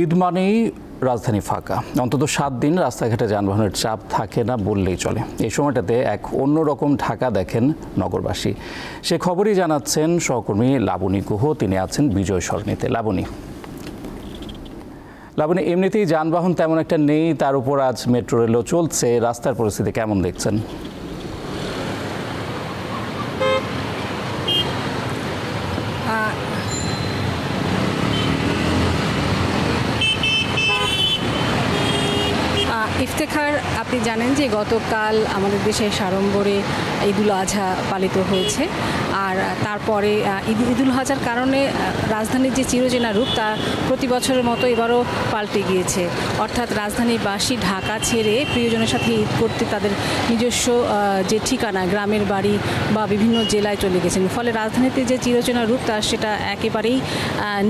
ঈদ মানেই রাজধানী ফাঁকা। অন্তত 7 দিন রাস্তাঘাটে যানবাহনের চাপ থাকে না বললেই চলে। এই সময়টাতে এক অন্যরকম ঢাকা দেখেন নগরবাসী। সে খবরই জানাচ্ছেন সহকর্মী লাবণী গুহ। তিনি আছেন বিজয় সরণিতে। লাবণী, এমনিতেই যানবাহন তেমন একটা নেই, তার উপর আজ মেট্রো রেলও চলছে। রাস্তার পরিস্থিতি কেমন দেখছেন? ইফতেখার, আপনি জানেন যে গতকাল আমাদের দেশের সাড়ম্বরে ঈদুল আজহা পালিত হয়েছে। আর তারপরে ঈদুল আজহার কারণে রাজধানীর যে চিরচেনা রূপ তা প্রতি বছরের মতো এবারও পাল্টে গিয়েছে। অর্থাৎ রাজধানীবাসী ঢাকা ছেড়ে প্রিয়জনের সাথে ঈদ করতে তাদের নিজস্ব যে ঠিকানা, গ্রামের বাড়ি বা বিভিন্ন জেলায় চলে গেছেন। ফলে রাজধানীতে যে চিরচেনা রূপ তা সেটা একেবারেই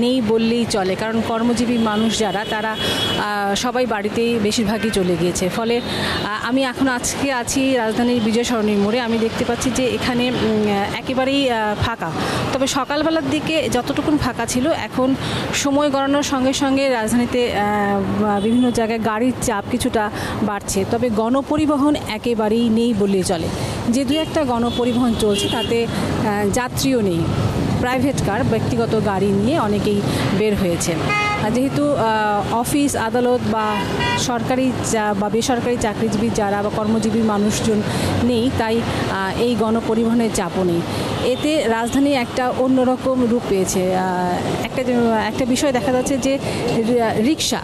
নেই বললেই চলে। কারণ কর্মজীবী মানুষ যারা, তারা সবাই বাড়িতেই বেশিরভাগই চলে গিয়েছে। ফলে আমি এখন আজকে আছি রাজধানীর বিজয় সরণির মোড়ে। আমি দেখতে পাচ্ছি যে এখানে একেবারেই ফাঁকা। তবে সকালবেলার দিকে যতটুকুন ফাঁকা ছিল, এখন সময় গড়ানোর সঙ্গে সঙ্গে রাজধানীতে বিভিন্ন জায়গায় গাড়ির চাপ কিছুটা বাড়ছে। তবে গণপরিবহন একেবারেই নেই বললেই চলে। যে দু একটা গণপরিবহন চলছে তাতে যাত্রীও নেই। প্রাইভেট কার, ব্যক্তিগত গাড়ি নিয়ে অনেকেই বের হয়েছে। যেহেতু অফিস আদালত বা সরকারি বা বেসরকারি চাকরিজীবী যারা বা কর্মজীবী মানুষজন নেই, তাই এই গণপরিবহনের চাপও নেই। এতে রাজধানী একটা অন্যরকম রূপ পেয়েছে। একটা বিষয় দেখা যাচ্ছে যে রিক্সা,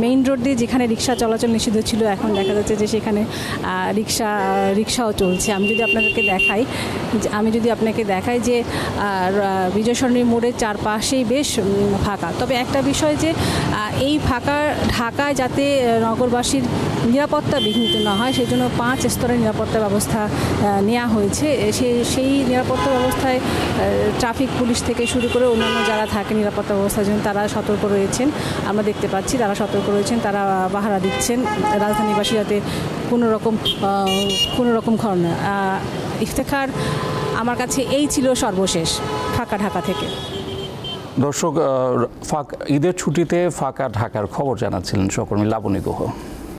মেইন রোড দিয়ে যেখানে রিক্সা চলাচল নিষিদ্ধ ছিল, এখন দেখা যাচ্ছে যে সেখানে রিক্সাও চলছে। আমি যদি আপনাকে দেখাই যে বিজয় সরণির মোড়ের চারপাশেই বেশ ফাঁকা। তবে একটা বিষয় যে এই ফাঁকা ঢাকায় যাতে নগরবাসীর নিরাপত্তা বিঘ্নিত না হয়, সেই জন্য 5 স্তরের নিরাপত্তা ব্যবস্থা নেওয়া হয়েছে। সেই নিরাপত্তা ব্যবস্থায় ট্রাফিক পুলিশ থেকে শুরু করে অন্যান্য যারা থাকে নিরাপত্তা ব্যবস্থার জন্য, তারা সতর্ক রয়েছেন। আমরা দেখতে পাচ্ছি তারা সতর্ক রয়েছেন, তারা পাহারা দিচ্ছেন রাজধানীবাসী যাতে কোনো রকম ঘটনা। ইফতেখার, আমার কাছে এই ছিল সর্বশেষ ফাঁকা ঢাকা থেকে। দর্শক, ঈদের ছুটিতে ফাঁকা ঢাকার খবর জানাচ্ছিলেন সহকর্মী লাবণী গুহ।